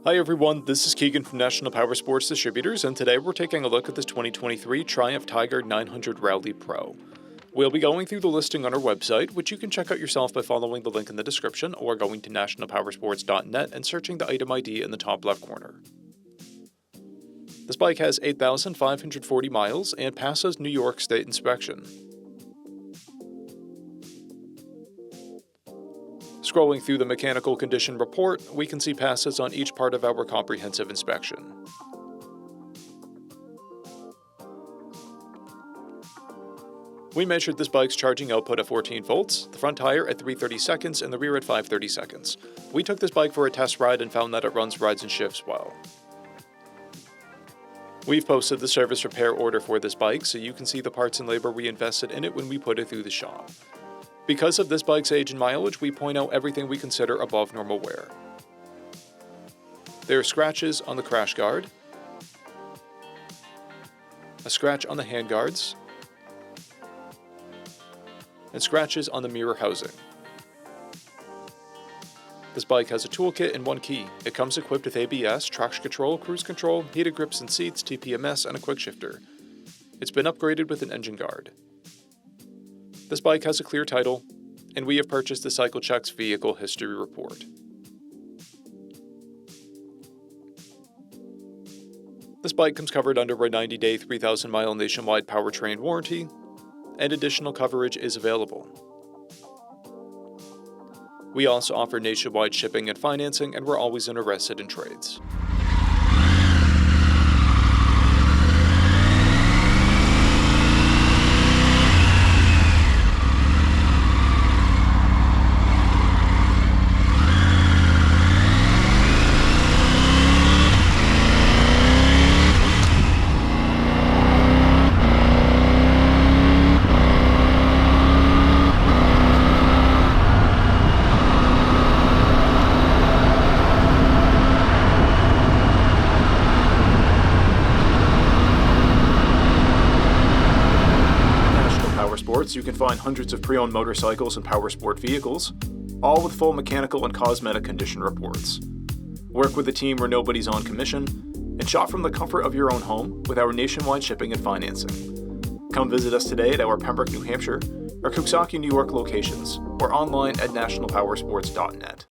Hi everyone, this is Keegan from National Powersports Distributors, and today we're taking a look at this 2023 Triumph Tiger 900 Rally Pro. We'll be going through the listing on our website, which you can check out yourself by following the link in the description or going to nationalpowersports.net and searching the item ID in the top left corner. This bike has 8,540 miles and passes New York State inspection. Scrolling through the mechanical condition report, we can see passes on each part of our comprehensive inspection. We measured this bike's charging output at 14 volts, the front tire at 330 seconds, and the rear at 530 seconds. We took this bike for a test ride and found that it runs rides and shifts well. We've posted the service repair order for this bike so you can see the parts and labor we invested in it when we put it through the shop. Because of this bike's age and mileage, we point out everything we consider above normal wear. There are scratches on the crash guard, a scratch on the handguards, and scratches on the mirror housing. This bike has a toolkit and one key. It comes equipped with ABS, traction control, cruise control, heated grips and seats, TPMS, and a quick shifter. It's been upgraded with an engine guard. This bike has a clear title, and we have purchased the CycleCheck's vehicle history report. This bike comes covered under a 90-day, 3,000-mile nationwide powertrain warranty, and additional coverage is available. We also offer nationwide shipping and financing, and we're always interested in trades. You can find hundreds of pre-owned motorcycles and powersport vehicles, all with full mechanical and cosmetic condition reports. Work with a team where nobody's on commission, and shop from the comfort of your own home with our nationwide shipping and financing. Come visit us today at our Pembroke, New Hampshire, or Coxsackie, New York locations, or online at nationalpowersports.net.